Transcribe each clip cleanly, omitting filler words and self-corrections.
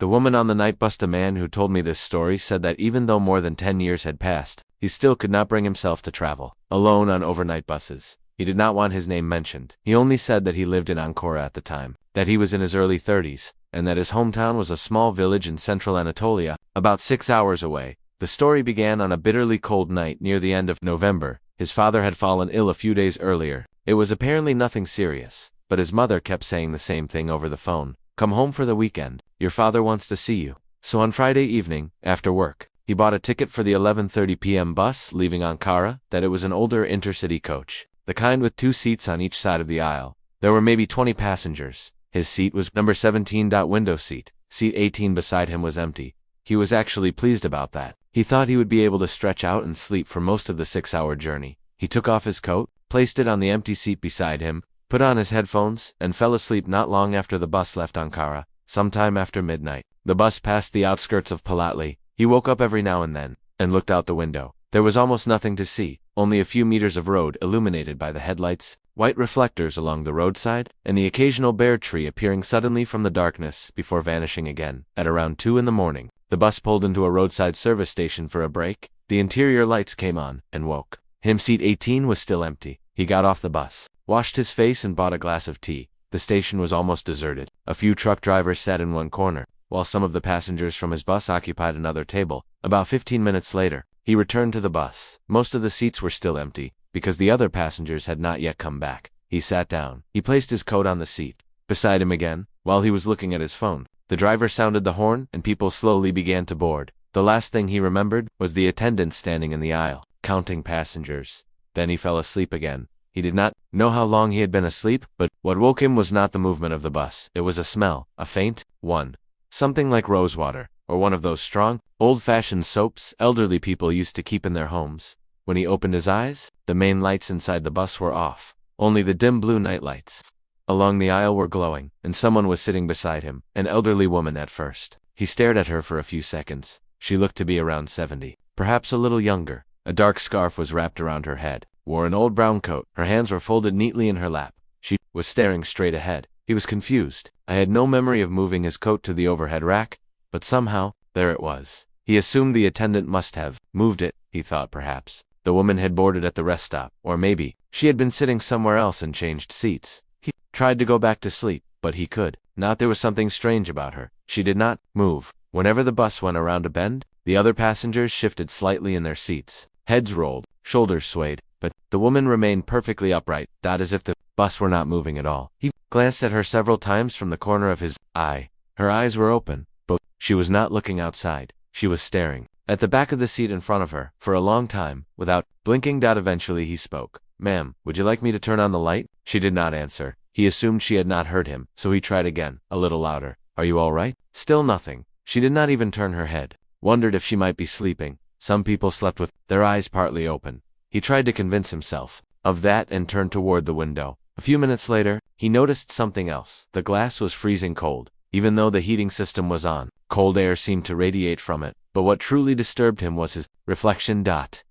The woman on the night bus, the man who told me this story, said that even though more than 10 years had passed, he still could not bring himself to travel alone on overnight buses. He did not want his name mentioned. He only said that he lived in Ankara at the time, that he was in his early 30s, and that his hometown was a small village in central Anatolia, about 6 hours away. The story began on a bitterly cold night near the end of November. His father had fallen ill a few days earlier. It was apparently nothing serious, but his mother kept saying the same thing over the phone. "Come home for the weekend. Your father wants to see you." So on Friday evening, after work, he bought a ticket for the 11:30 p.m. bus leaving Ankara. That it was an older intercity coach, the kind with 2 seats on each side of the aisle. There were maybe 20 passengers. His seat was number 17. Window seat. Seat 18 beside him was empty. He was actually pleased about that. He thought he would be able to stretch out and sleep for most of the 6-hour journey. He took off his coat, placed it on the empty seat beside him, put on his headphones, and fell asleep not long after the bus left Ankara, sometime after midnight. The bus passed the outskirts of Palatli. He woke up every now and then, and looked out the window. There was almost nothing to see, only a few meters of road illuminated by the headlights, white reflectors along the roadside, and the occasional bare tree appearing suddenly from the darkness before vanishing again. At around 2 in the morning, the bus pulled into a roadside service station for a break. The interior lights came on, and woke him. Seat 18 was still empty. He got off the bus, washed his face, and bought a glass of tea. The station was almost deserted. A few truck drivers sat in one corner, while some of the passengers from his bus occupied another table. About 15 minutes later, he returned to the bus. Most of the seats were still empty, because the other passengers had not yet come back. He sat down. He placed his coat on the seat beside him again, while he was looking at his phone. The driver sounded the horn, and people slowly began to board. The last thing he remembered was the attendant standing in the aisle, counting passengers. Then he fell asleep again. He did not know how long he had been asleep, but what woke him was not the movement of the bus. It was a smell, a faint one. Something like rosewater, or one of those strong, old-fashioned soaps elderly people used to keep in their homes. When he opened his eyes, the main lights inside the bus were off. Only the dim blue night lights along the aisle were glowing, and someone was sitting beside him, an elderly woman at first. He stared at her for a few seconds. She looked to be around 70, perhaps a little younger. A dark scarf was wrapped around her head, wore an old brown coat. Her hands were folded neatly in her lap. She was staring straight ahead. He was confused. I had no memory of moving his coat to the overhead rack, but somehow, there it was. He assumed the attendant must have moved it. He thought perhaps the woman had boarded at the rest stop, or maybe she had been sitting somewhere else and changed seats. He tried to go back to sleep, but he could not. There was something strange about her. She did not move. Whenever the bus went around a bend, the other passengers shifted slightly in their seats. Heads rolled, shoulders swayed, but the woman remained perfectly upright, as if the bus were not moving at all. He glanced at her several times from the corner of his eye. Her eyes were open, but she was not looking outside. She was staring at the back of the seat in front of her for a long time, without blinking. Eventually he spoke. "Ma'am, would you like me to turn on the light?" She did not answer. He assumed she had not heard him, so he tried again, a little louder. "Are you all right?" Still nothing. She did not even turn her head. Wondered if she might be sleeping. Some people slept with their eyes partly open. He tried to convince himself of that and turned toward the window. A few minutes later, he noticed something else. The glass was freezing cold. Even though the heating system was on, cold air seemed to radiate from it. But what truly disturbed him was his reflection.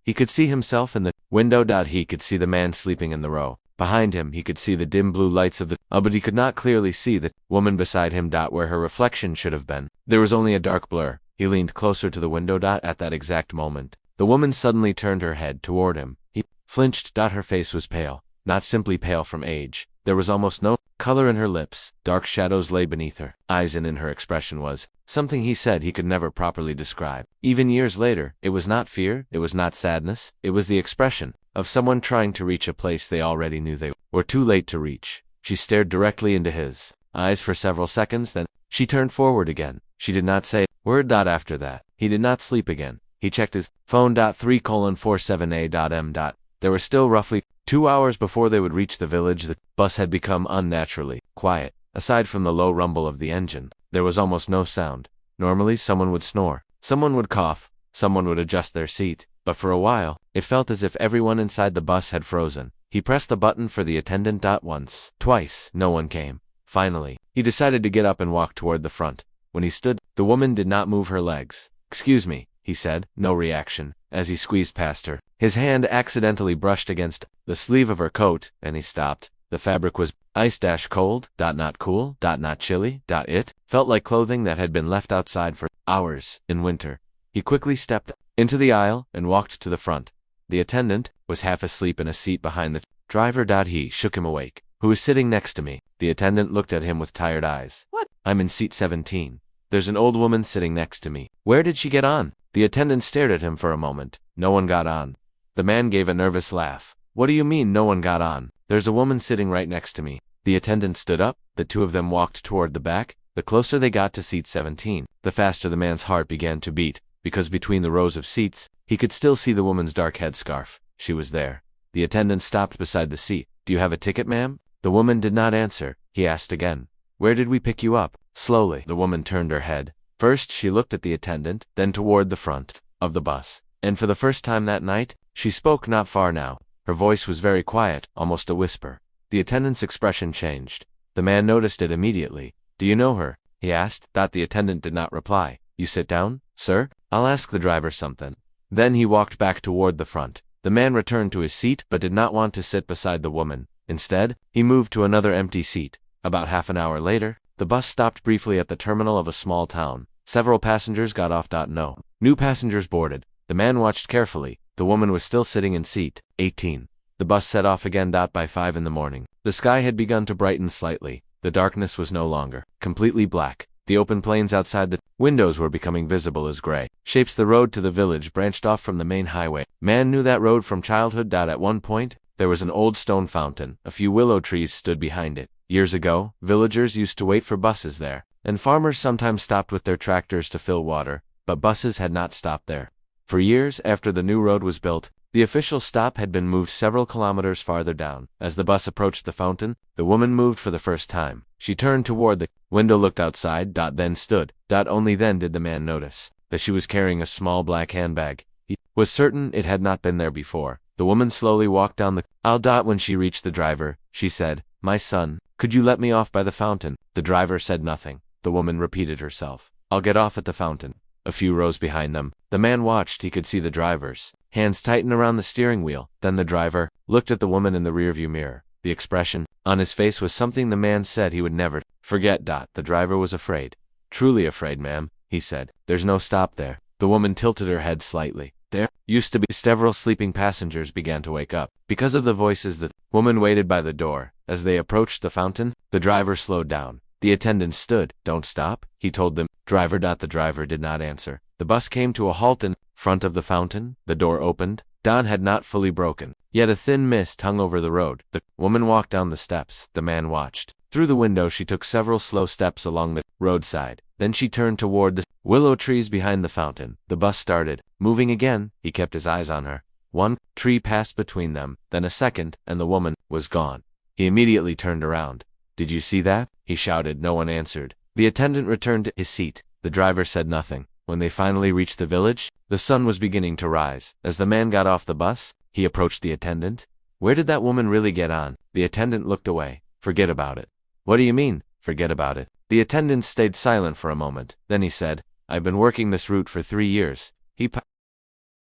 He could see himself in the window. He could see the man sleeping in the row. Behind him, he could see the dim blue lights of the but he could not clearly see the woman beside him. Where her reflection should have been, there was only a dark blur. He leaned closer to the window. At that exact moment, the woman suddenly turned her head toward him. He flinched. Her face was pale, not simply pale from age. There was almost no color in her lips. Dark shadows lay beneath her eyes, and in her expression was something he said he could never properly describe. Even years later, it was not fear, it was not sadness, it was the expression of someone trying to reach a place they already knew they were too late to reach. She stared directly into his eyes for several seconds, then she turned forward again. She did not say a word. After that, he did not sleep again. He checked his phone. 3:47 a.m. There were still roughly 2 hours before they would reach the village. The bus had become unnaturally quiet. Aside from the low rumble of the engine, there was almost no sound. Normally someone would snore, someone would cough, someone would adjust their seat, but for a while, it felt as if everyone inside the bus had frozen. He pressed the button for the attendant. Once, twice, no one came. Finally, he decided to get up and walk toward the front. When he stood, the woman did not move her legs. "Excuse me," he said. No reaction. As he squeezed past her, his hand accidentally brushed against the sleeve of her coat, and he stopped. The fabric was ice-cold, not cool, not chilly, it felt like clothing that had been left outside for hours in winter. He quickly stepped into the aisle and walked to the front. The attendant was half asleep in a seat behind the driver. He shook him awake. Who is sitting next to me? The attendant looked at him with tired eyes. What? I'm in seat 17. There's an old woman sitting next to me. Where did she get on? The attendant stared at him for a moment. No one got on. The man gave a nervous laugh. What do you mean no one got on? There's a woman sitting right next to me. The attendant stood up. The two of them walked toward the back. The closer they got to seat 17, the faster the man's heart began to beat, because between the rows of seats, he could still see the woman's dark headscarf. She was there. The attendant stopped beside the seat. Do you have a ticket, ma'am? The woman did not answer. He asked again. Where did we pick you up? Slowly, the woman turned her head. First, she looked at the attendant, then toward the front of the bus. And for the first time that night, she spoke not far now. Her voice was very quiet, almost a whisper. The attendant's expression changed. The man noticed it immediately. Do you know her? He asked. The attendant did not reply. You sit down, sir? I'll ask the driver something. Then he walked back toward the front. The man returned to his seat but did not want to sit beside the woman. Instead, he moved to another empty seat. About half an hour later, the bus stopped briefly at the terminal of a small town. Several passengers got off. No new passengers boarded. The man watched carefully. The woman was still sitting in seat 18. The bus set off again. By 5 in the morning, the sky had begun to brighten slightly. The darkness was no longer completely black. The open plains outside the windows were becoming visible as gray shapes. The road to the village branched off from the main highway. Man knew that road from childhood. At one point, there was an old stone fountain. A few willow trees stood behind it. Years ago, villagers used to wait for buses there, and farmers sometimes stopped with their tractors to fill water, but buses had not stopped there. For years after the new road was built, the official stop had been moved several kilometers farther down. As the bus approached the fountain, the woman moved for the first time. She turned toward the window, looked outside, then stood. Only then did the man notice that she was carrying a small black handbag. He was certain it had not been there before. The woman slowly walked down the aisle. When she reached the driver, she said, My son, could you let me off by the fountain? The driver said nothing. The woman repeated herself. I'll get off at the fountain. A few rows behind them, the man watched. He could see the driver's hands tighten around the steering wheel. Then the driver looked at the woman in the rearview mirror. The expression on his face was something the man said he would never forget. The driver was afraid. Truly afraid, ma'am, he said. There's no stop there. The woman tilted her head slightly. There used to be. Several sleeping passengers began to wake up. Because of the voices, the woman waited by the door. As they approached the fountain, the driver slowed down. The attendant stood. Don't stop, he told them. Driver. The driver did not answer. The bus came to a halt in front of the fountain. The door opened. Dawn had not fully broken, yet a thin mist hung over the road. The woman walked down the steps. The man watched. Through the window she took several slow steps along the roadside. Then she turned toward the willow trees behind the fountain. The bus started moving again. He kept his eyes on her. One tree passed between them, then a second, and the woman was gone. He immediately turned around. Did you see that? He shouted. No one answered. The attendant returned to his seat. The driver said nothing. When they finally reached the village, the sun was beginning to rise. As the man got off the bus, he approached the attendant. Where did that woman really get on? The attendant looked away. Forget about it. What do you mean, forget about it? The attendant stayed silent for a moment. Then he said, I've been working this route for 3 years. He